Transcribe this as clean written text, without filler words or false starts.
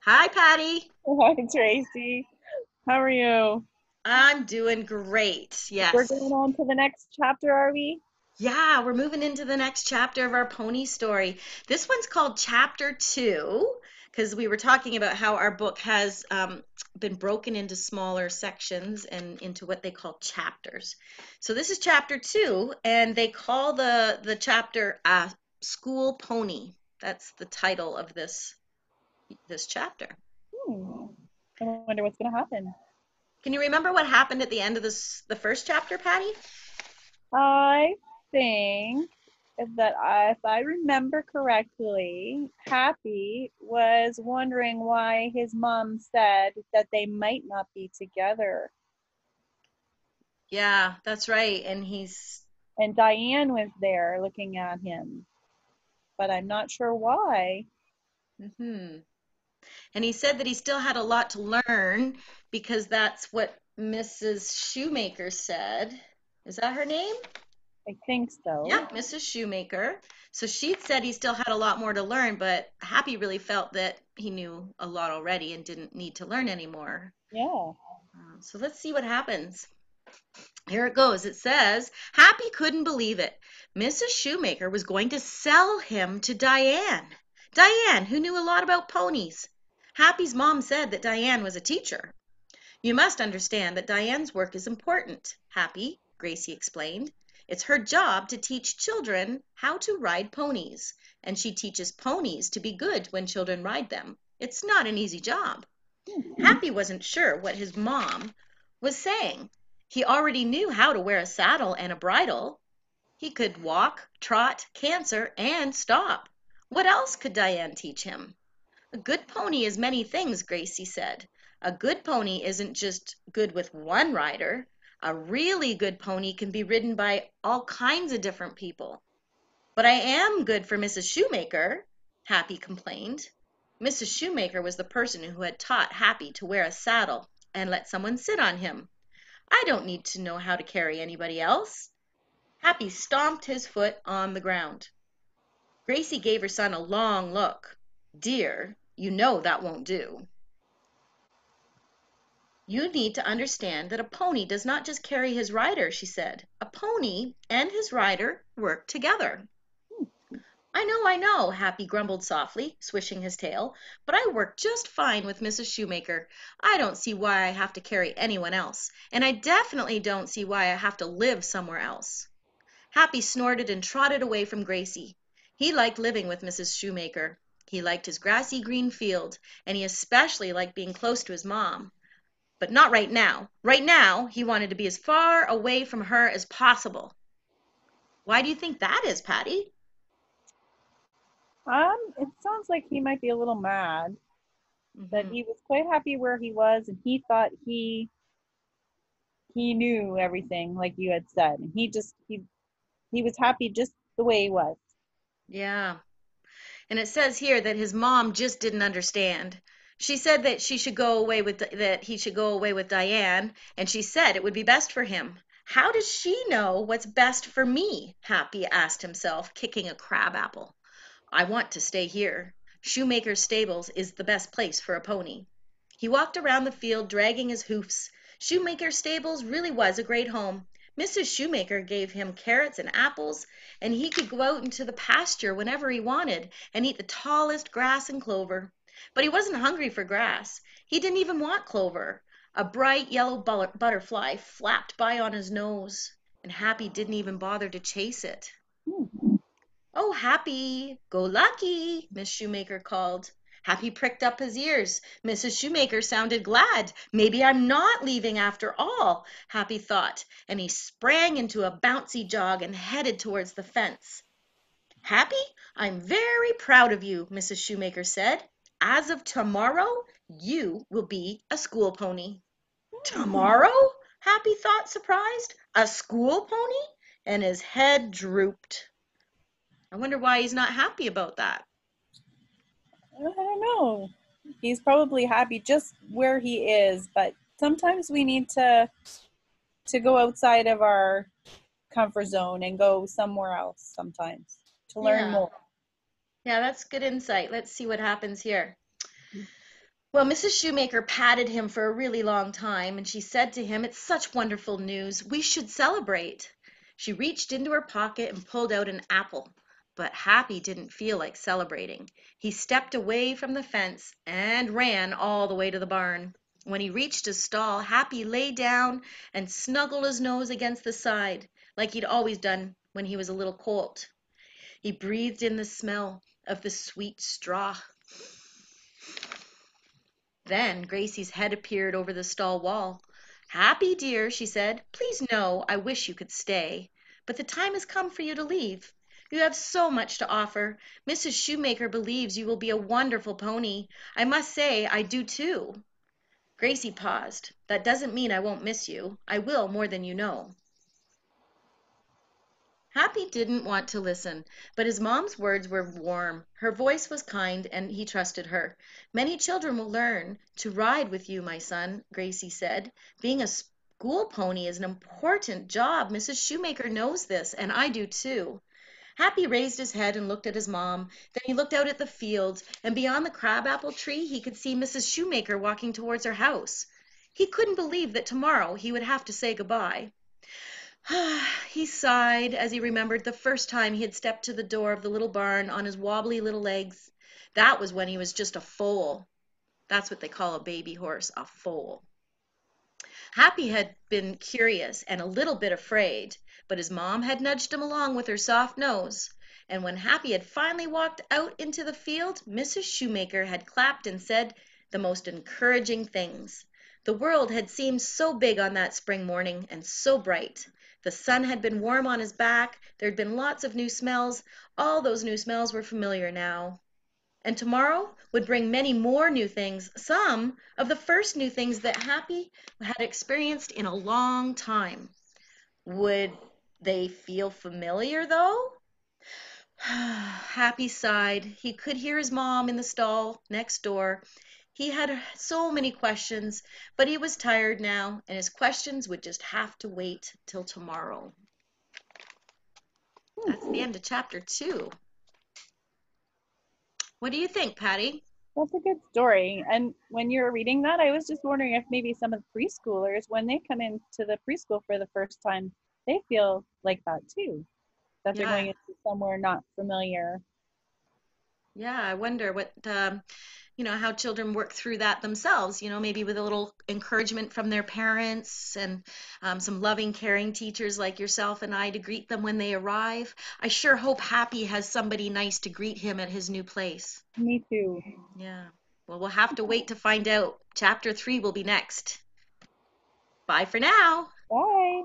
Hi, Patty. Hi, Tracy. How are you? I'm doing great. We're going Yes. on to the next chapter, are we? Yeah, we're moving into the next chapter of our pony story. This one's called Chapter 2 because we were talking about how our book has been broken into smaller sections and into what they call chapters. So this is Chapter 2, and they call the chapter School Pony. That's the title of this chapter. Hmm. I wonder what's going to happen. Can you remember what happened at the end of the first chapter, Patty? I think that if I remember correctly, Happy was wondering why his mom said that they might not be together. Yeah, that's right. And he's, And Diane was there looking at him, but I'm not sure why. hmm and he said that he still had a lot to learn because that's what Mrs. Shoemaker said. Is that her name? I think so. Yeah, Mrs. Shoemaker. So she said he still had a lot more to learn, but Happy really felt that he knew a lot already and didn't need to learn anymore. Yeah. So let's see what happens. Here it goes. It says, Happy couldn't believe it. Mrs. Shoemaker was going to sell him to Diane. Diane, who knew a lot about ponies. Happy's mom said that Diane was a teacher. You must understand that Diane's work is important, Happy, Gracie explained. It's her job to teach children how to ride ponies, and she teaches ponies to be good when children ride them. It's not an easy job. Hmm. Happy wasn't sure what his mom was saying. He already knew how to wear a saddle and a bridle. He could walk, trot, canter, and stop. What else could Diane teach him? A good pony is many things, Gracie said. A good pony isn't just good with one rider. A really good pony can be ridden by all kinds of different people. But I am good for Mrs. Shoemaker, Happy complained. Mrs. Shoemaker was the person who had taught Happy to wear a saddle and let someone sit on him. I don't need to know how to carry anybody else. Happy stomped his foot on the ground. Gracie gave her son a long look. Dear, you know that won't do. You need to understand that a pony does not just carry his rider, she said. A pony and his rider work together. I know, Happy grumbled softly, swishing his tail, but I work just fine with Mrs. Shoemaker. I don't see why I have to carry anyone else, and I definitely don't see why I have to live somewhere else. Happy snorted and trotted away from Gracie. He liked living with Mrs. Shoemaker. He liked his grassy green field, and he especially liked being close to his mom. But not right now. Right now, he wanted to be as far away from her as possible. Why do you think that is, Patty? It sounds like he might be a little mad, but Hmm. he was quite happy where he was, and he thought he knew everything, like you had said, and he was happy just the way he was. Yeah. And it says here that his mom just didn't understand. She said that she should go away with that he should go away with Diane, and she said it would be best for him. How does she know what's best for me? Happy asked himself, kicking a crab apple. I want to stay here. Shoemaker's stables is the best place for a pony. He walked around the field dragging his hoofs. Shoemaker's stables really was a great home. Mrs. Shoemaker gave him carrots and apples, and he could go out into the pasture whenever he wanted and eat the tallest grass and clover. But he wasn't hungry for grass. He didn't even want clover. A bright yellow butterfly flapped by on his nose, and Happy didn't even bother to chase it. Hmm. "Oh, Happy, go lucky!" Miss Shoemaker called. Happy pricked up his ears. Mrs. Shoemaker sounded glad. Maybe I'm not leaving after all, Happy thought, and he sprang into a bouncy jog and headed towards the fence. Happy, I'm very proud of you, Mrs. Shoemaker said. As of tomorrow, you will be a school pony. Tomorrow? Happy thought, surprised. A school pony? And his head drooped. I wonder why he's not happy about that. I don't know. He's probably happy just where he is, but sometimes we need to go outside of our comfort zone and go somewhere else sometimes to learn Yeah. more. Yeah, that's good insight. Let's see what happens here. Well, Mrs. Shoemaker patted him for a really long time, and she said to him, "It's such wonderful news. We should celebrate." She reached into her pocket and pulled out an apple. But Happy didn't feel like celebrating. He stepped away from the fence and ran all the way to the barn. When he reached his stall, Happy lay down and snuggled his nose against the side, like he'd always done when he was a little colt. He breathed in the smell of the sweet straw. Then Gracie's head appeared over the stall wall. "Happy, dear," she said, "please know I wish you could stay. But the time has come for you to leave. You have so much to offer. Mrs. Shoemaker believes you will be a wonderful pony. I must say I do too." Gracie paused. "That doesn't mean I won't miss you. I will more than you know." Happy didn't want to listen, but his mom's words were warm. Her voice was kind, and he trusted her. "Many children will learn to ride with you, my son," Gracie said. "Being a school pony is an important job. Mrs. Shoemaker knows this, and I do too." Happy raised his head and looked at his mom. Then he looked out at the fields, and beyond the crabapple tree he could see Mrs. Shoemaker walking towards her house. He couldn't believe that tomorrow he would have to say goodbye. He sighed as he remembered the first time he had stepped to the door of the little barn on his wobbly little legs. That was when he was just a foal. That's what they call a baby horse, a foal. Happy had been curious and a little bit afraid, but his mom had nudged him along with her soft nose. And when Happy had finally walked out into the field, Mrs. Shoemaker had clapped and said the most encouraging things. The world had seemed so big on that spring morning and so bright. The sun had been warm on his back, there had been lots of new smells. All those new smells were familiar now. And tomorrow would bring many more new things, some of the first new things that Happy had experienced in a long time. Would they feel familiar, though? Happy sighed. He could hear his mom in the stall next door. He had so many questions, but he was tired now, and his questions would just have to wait till tomorrow. That's the Hmm, end of chapter 2. What do you think, Patty? that's a good story. And when you were reading that, I was just wondering if maybe some of the preschoolers, when they come into the preschool for the first time, they feel like that too, that they're Yeah, going into somewhere not familiar. yeah, I wonder what how children work through that themselves, maybe with a little encouragement from their parents and some loving, caring teachers like yourself and I to greet them when they arrive. I sure hope Happy has somebody nice to greet him at his new place. Me too. Yeah. Well, we'll have to wait to find out. Chapter 3 will be next. Bye for now. Bye.